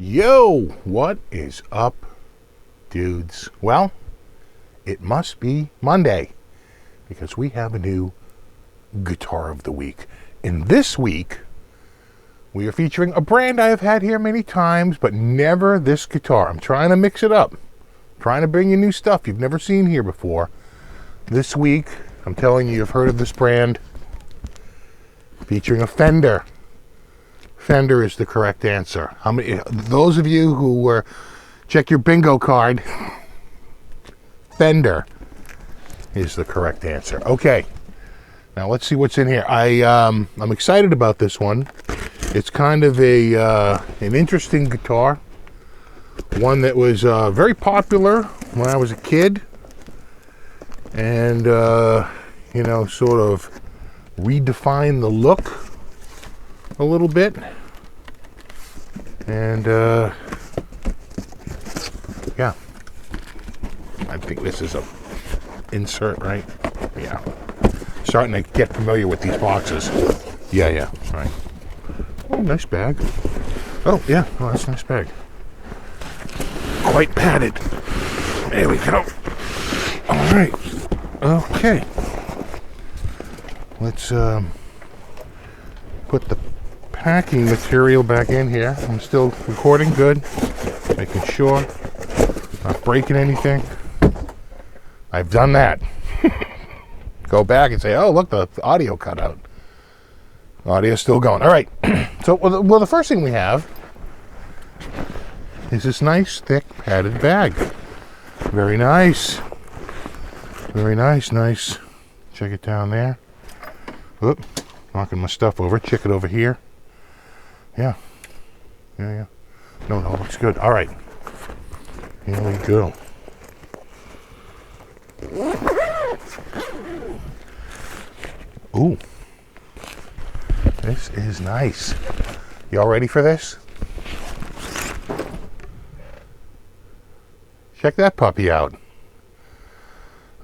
Yo, what is up, dudes? Well, it must be Monday because we have a new Guitar of the Week. And this week, we are featuring a brand I have had here many times, but never this guitar. I'm trying to mix it up, trying to bring you new stuff you've never seen here before. This week, I'm telling you, you've heard of this brand, featuring a Fender. Fender is the correct answer. How many? Those of you who were, check your bingo card. Fender is the correct answer. Okay, now let's see what's in here. I'm excited about this one. It's kind of an interesting guitar, one that was very popular when I was a kid, and sort of redefined the look a little bit, and yeah, I think this is a insert, right? Yeah, starting to get familiar with these boxes. Yeah, right. Oh, nice bag. Oh yeah, oh, that's a nice bag. Quite padded. There we go. All right. Okay. Let's put the packing material back in here. I'm still recording, good. Making sure not breaking anything. I've done that. Go back and say, oh, look, the audio cut out. Audio's still going. All right. So, well, the first thing we have is this nice, thick, padded bag. Very nice. Very nice. Nice. Check it down there. Oop. Knocking my stuff over. Check it over here. Yeah. No, looks good. All right. Here we go. Ooh. This is nice. Y'all ready for this? Check that puppy out.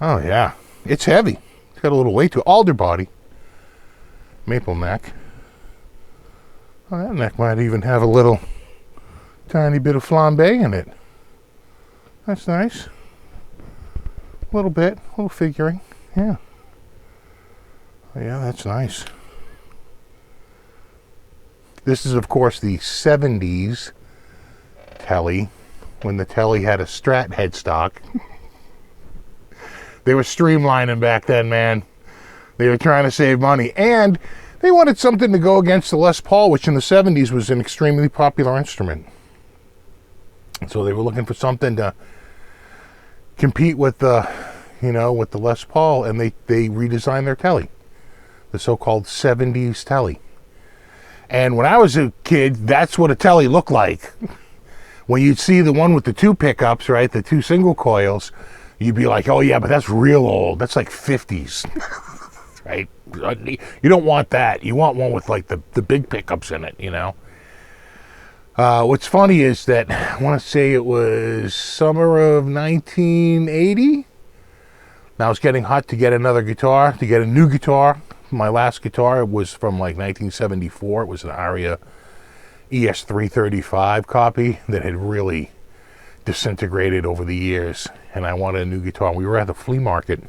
Oh, yeah. It's heavy. It's got a little weight to it. Alder body. Maple neck. Oh, that neck might even have a little tiny bit of flambe in it. That's nice. A little bit. A little figuring. Yeah. Oh, yeah, that's nice. This is, of course, the 70s Tele, when the Tele had a Strat headstock. They were streamlining back then, man. They were trying to save money. And they wanted something to go against the Les Paul, which in the 70s was an extremely popular instrument. So they were looking for something to compete with the, with the Les Paul, and they redesigned their Tele, the so-called 70s Tele. And when I was a kid, that's what a Tele looked like. When you'd see the one with the two pickups, right, the two single coils, you'd be like, oh yeah, but that's real old. That's like 50s. Right? You don't want that. You want one with like the big pickups in it, What's funny is that I want to say it was summer of 1980. Now it's getting hot to get another guitar, to get a new guitar. My last guitar was from like 1974. It was an Aria ES335 copy that had really disintegrated over the years, and I wanted a new guitar. We were at the flea market,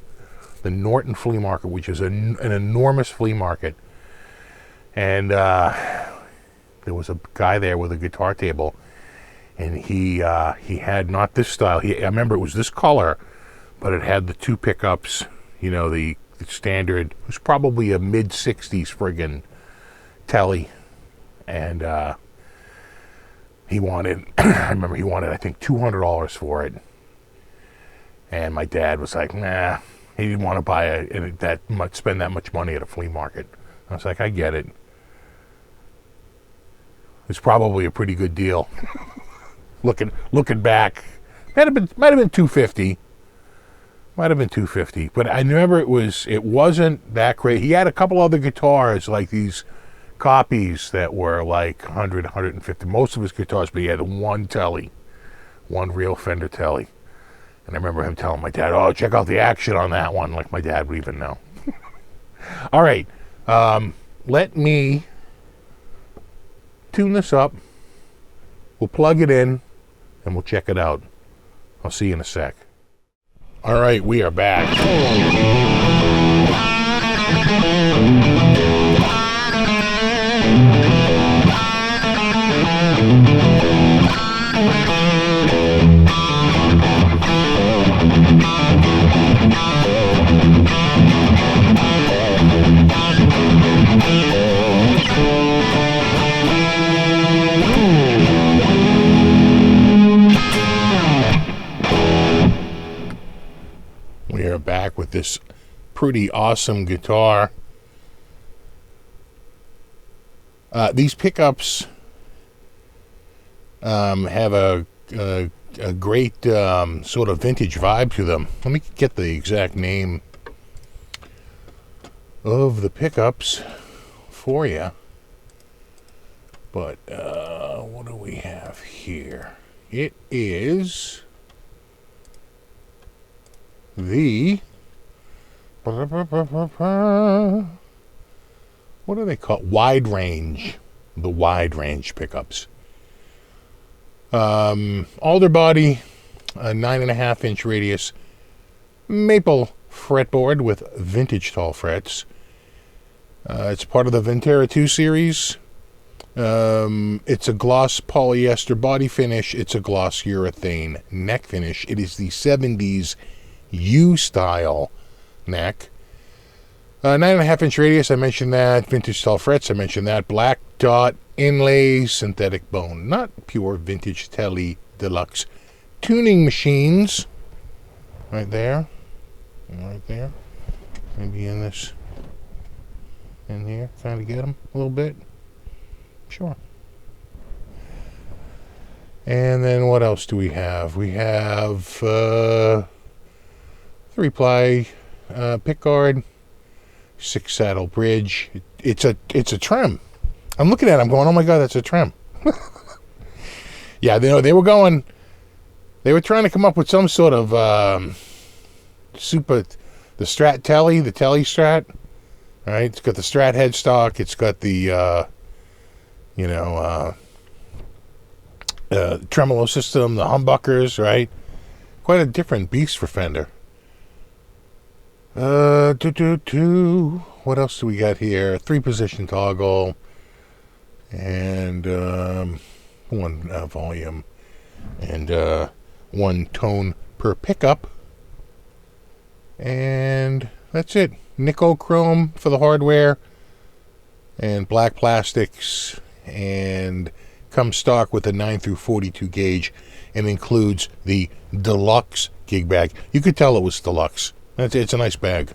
the Norton Flea Market, which is an enormous flea market, and there was a guy there with a guitar table, and he had not this style. I remember it was this color, but it had the two pickups, the standard. It was probably a mid-60s friggin' Tele, and he wanted, I remember he wanted, I think, $200 for it, and my dad was like, nah. He didn't want to buy spend that much money at a flea market. I was like, I get it. It's probably a pretty good deal. looking back, might have been $250. Might have been $250, but I remember it wasn't that great. He had a couple other guitars, like these copies that were like 100, 150. Most of his guitars, but he had one Tele, one real Fender Tele. And I remember him telling my dad, oh, check out the action on that one, like my dad would even know. All right, let me tune this up We'll plug it in and we'll check it out. I'll see you in a sec. All right, we are back. We are back with this pretty awesome guitar. These pickups have a great sort of vintage vibe to them. Let me get the exact name of the pickups for you. But what do we have here? It is the what do they call wide range? The wide range pickups. Alder body, a 9.5-inch radius, maple fretboard with vintage tall frets. It's part of the Ventera 2 series. It's a gloss polyester body finish. It's a gloss urethane neck finish. It is the 70s U-style neck. 9.5-inch radius, I mentioned that. Vintage tall frets, I mentioned that. Black dot inlay, synthetic bone. Not pure vintage Tele Deluxe. Tuning machines. Right there. Right there. Maybe in this. In here. Trying to get them a little bit. Sure. And then what else do we have? We have 3-ply pickguard. 6-saddle bridge. It's a trim. I'm looking at it, I'm going, oh my God, that's a trim. Yeah, they were trying to come up with some sort of the Strat Tele, the Tele Strat. All right, it's got the Strat headstock. It's got the tremolo system, the humbuckers, right? Quite a different beast for Fender. What else do we got here? 3-position toggle and 1 volume and 1 tone per pickup, and that's it. Nickel chrome for the hardware and black plastics, and comes stock with a 9 through 42 gauge and includes the deluxe gig bag. You could tell it was deluxe. It's a nice bag.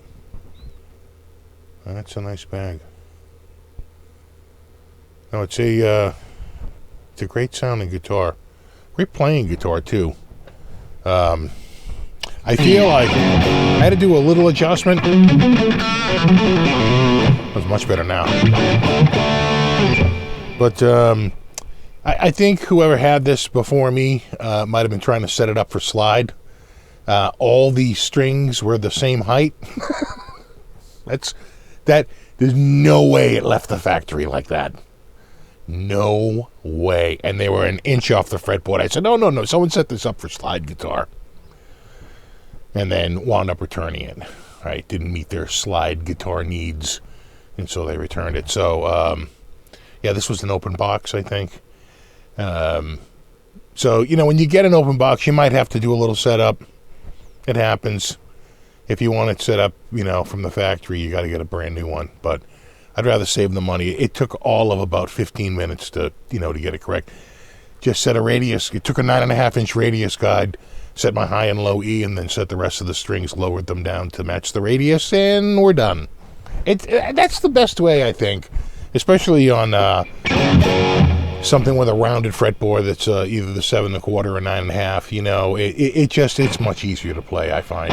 That's a nice bag. No, it's a great sounding guitar. Great playing guitar too. I feel like I had to do a little adjustment. It's much better now. But I think whoever had this before me might have been trying to set it up for slide. All the strings were the same height. There's no way it left the factory like that. No way. And they were an inch off the fretboard. I said, no, someone set this up for slide guitar. And then wound up returning it. Right? Didn't meet their slide guitar needs. And so they returned it. So, this was an open box, I think. So, when you get an open box, you might have to do a little setup. It happens. If you want it set up, from the factory, you got to get a brand new one. But I'd rather save the money. It took all of about 15 minutes to get it correct. Just set a radius. It took a 9.5-inch radius guide, set my high and low E, and then set the rest of the strings, lowered them down to match the radius, and we're done. That's the best way, I think, especially on something with a rounded fretboard that's either the 7 1/4 or 9.5. It's much easier to play, I find.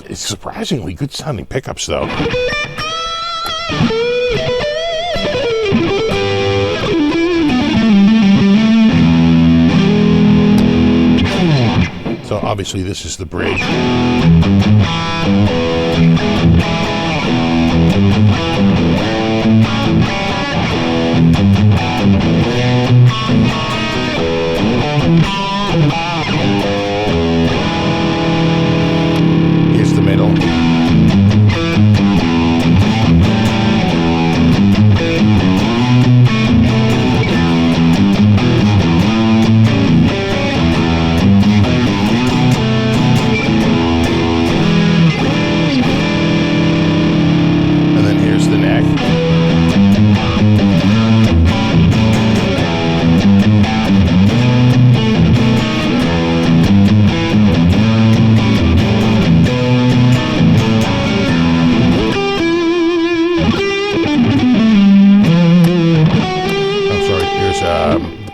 It's surprisingly good sounding pickups, though. So Obviously, this is the bridge. Here's the middle.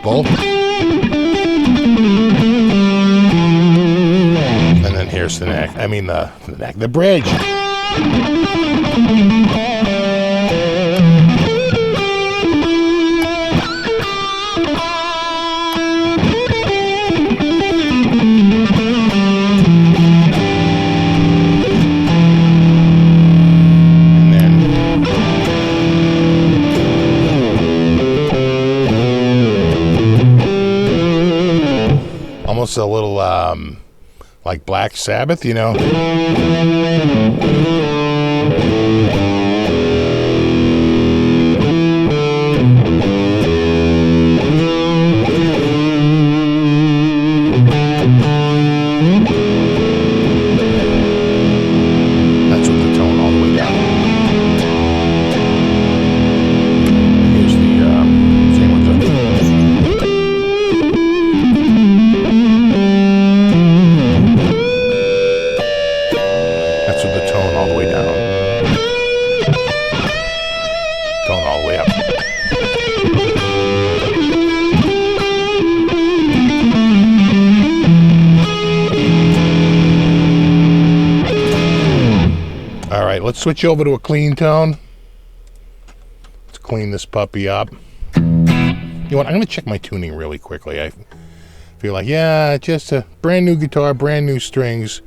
Bowl. And then here's the neck. I mean the neck, the bridge. Almost a little like Black Sabbath, you know. That's with the tone all the way down. Here's the same with the. That's with the tone all the way down. Tone all the way up. All right, let's switch over to a clean tone. Let's clean this puppy up. You know what? I'm going to check my tuning really quickly. I feel like, yeah, just a brand new guitar, brand new strings.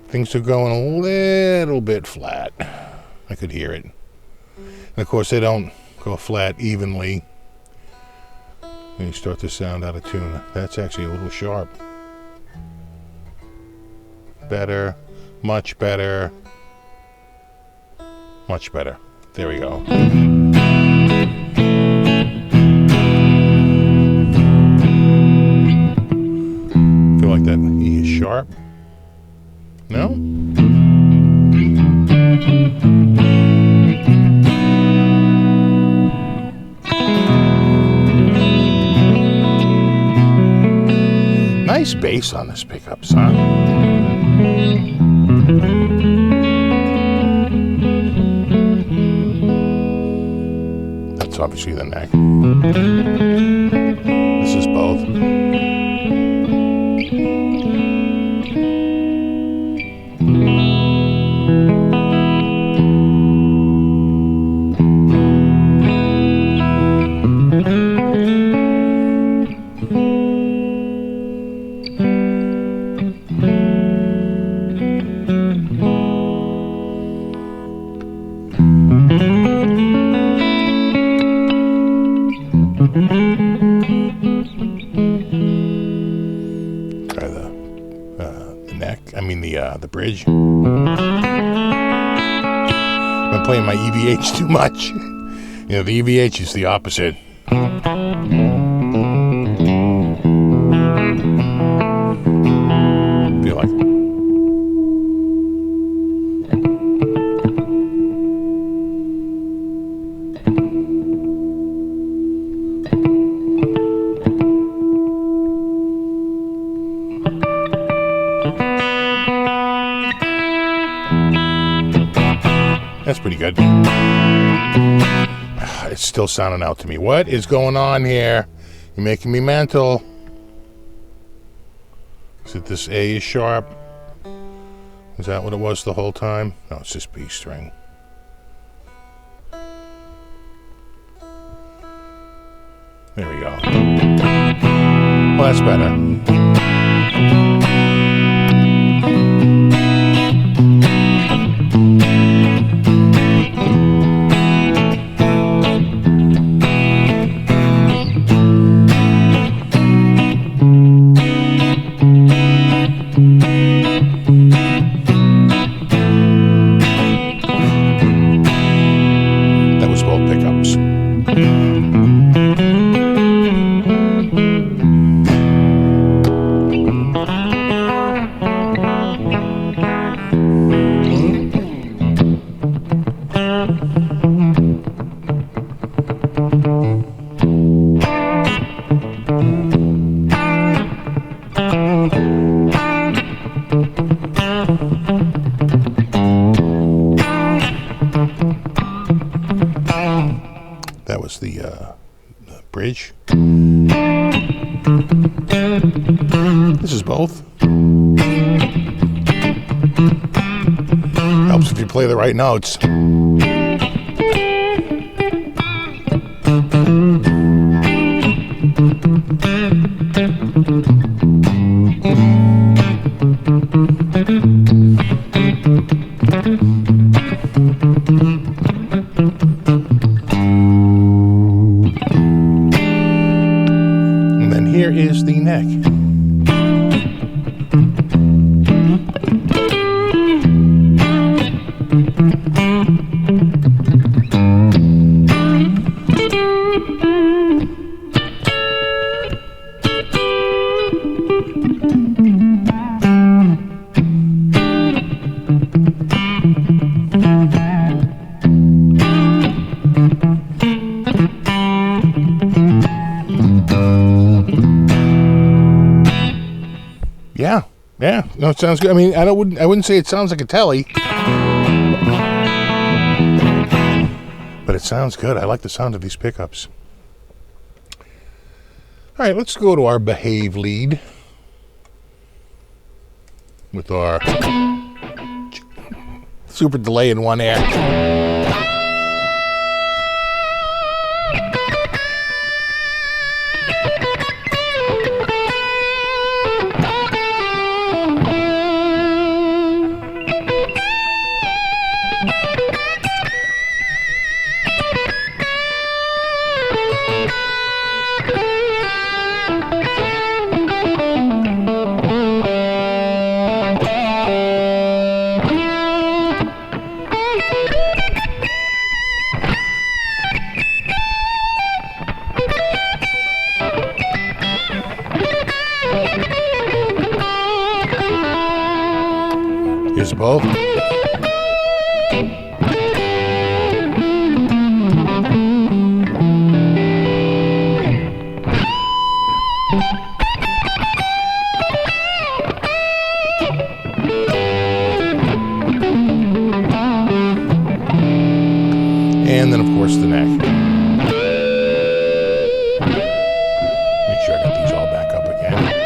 Things are going a little bit flat. I could hear it. And of course, they don't go flat evenly. When you start to sound out of tune, that's actually a little sharp. Better, much better, much better. There we go. Feel like that E is sharp. No? Nice bass on this pickup, son. That's obviously the neck. This is both. Try the neck. I mean the bridge. I'm playing my EVH too much. You know, the EVH is the opposite. Feel like. That's pretty good. It's still sounding out to me. What is going on here? You're making me mental. Is it this A is sharp? Is that what it was the whole time? No, it's just B string. There we go. Well, that's better. That was both pickups. That was the bridge. This is both. Helps if you play the right notes. And then here is the neck. Yeah, no, it sounds good. I mean, I wouldn't say it sounds like a telly, but it sounds good. I like the sound of these pickups. All right, let's go to our Behave lead with our super delay in one air. Here's both. And then, of course, the neck. Make sure I got these all back up again.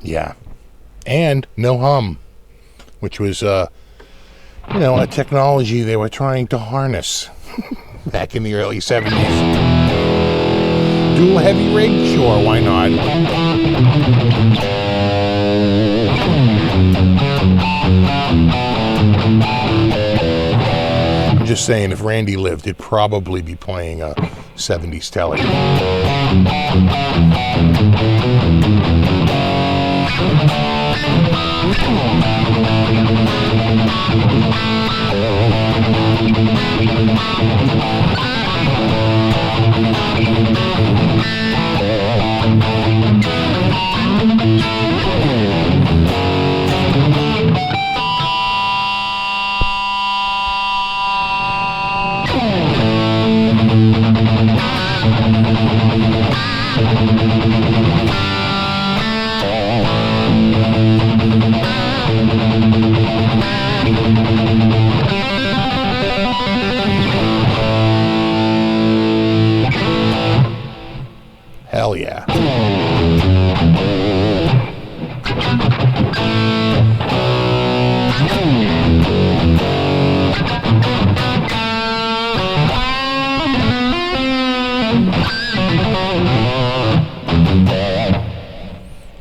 Yeah. And no hum, which was, a technology they were trying to harness back in the early 70s. Dual heavy rig? Sure, why not? I'm just saying, if Randy lived, he'd probably be playing a 70s telly. Hell yeah.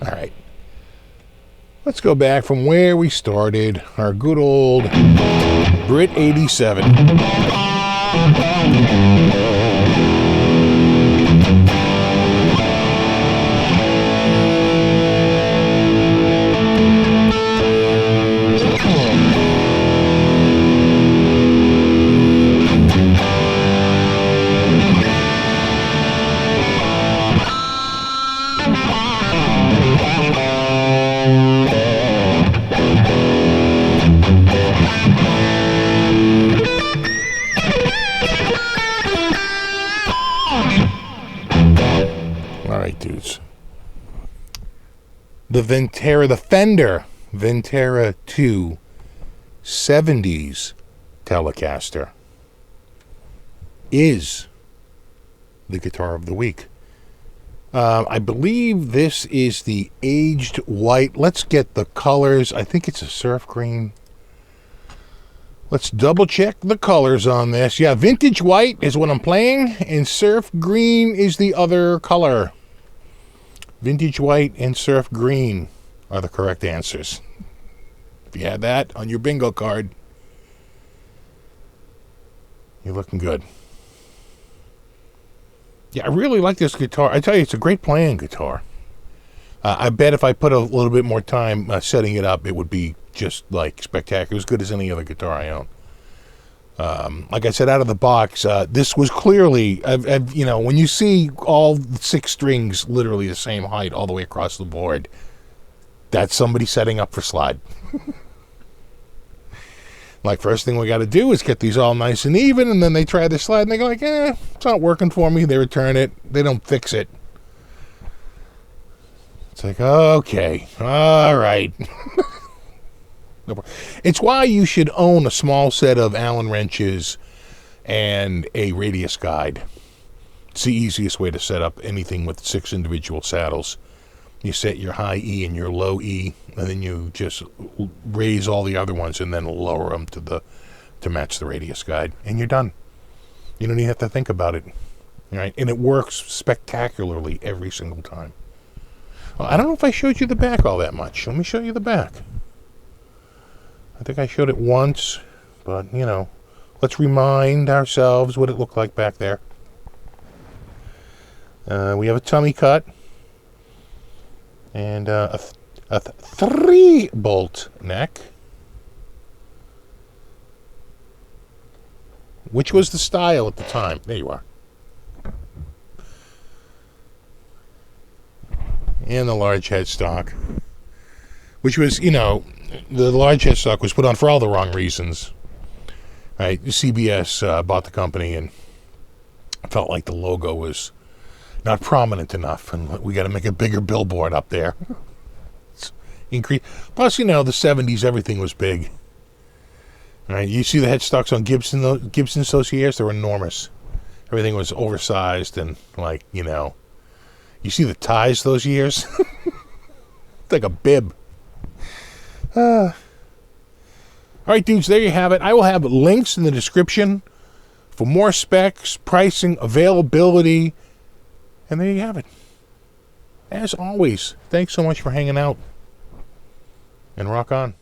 All right. Let's go back from where we started. Our good old Brit 87. Dudes. The Fender Ventera 2 70s Telecaster is the guitar of the week. I believe this is the aged white. Let's get the colors. I think it's a surf green. Let's double check the colors on this. Yeah, vintage white is what I'm playing, and surf green is the other color. Vintage white and surf green are the correct answers. If you had that on your bingo card, you're looking good. Yeah, I really like this guitar. I tell you, it's a great playing guitar. I bet if I put a little bit more time setting it up, it would be just like spectacular, as good as any other guitar I own. Like I said, out of the box, this was clearly, when you see all 6 strings literally the same height all the way across the board, that's somebody setting up for slide. Like, first thing we got to do is get these all nice and even, and then they try the slide, and they go like, it's not working for me. They return it. They don't fix it. It's like, okay, all right. It's why you should own a small set of Allen wrenches and a radius guide. It's the easiest way to set up anything with 6 individual saddles. You set your high E and your low E, and then you just raise all the other ones and then lower them to match the radius guide, and you're done. You don't even have to think about it, right? And it works spectacularly every single time. Well, I don't know if I showed you the back all that much. Let me show you the back. I think I showed it once, but, let's remind ourselves what it looked like back there. We have a tummy cut and a 3-bolt neck, which was the style at the time. There you are. And the large headstock, which was, the large headstock was put on for all the wrong reasons. Right? CBS bought the company and felt like the logo was not prominent enough, and we got to make a bigger billboard up there. Plus, the 70s, everything was big. Right? You see the headstocks on Gibson Sauciers, they were enormous. Everything was oversized and you see the ties those years? It's like a bib. All right, dudes, there you have it. I will have links in the description for more specs, pricing, availability, and there you have it. As always, thanks so much for hanging out, and rock on.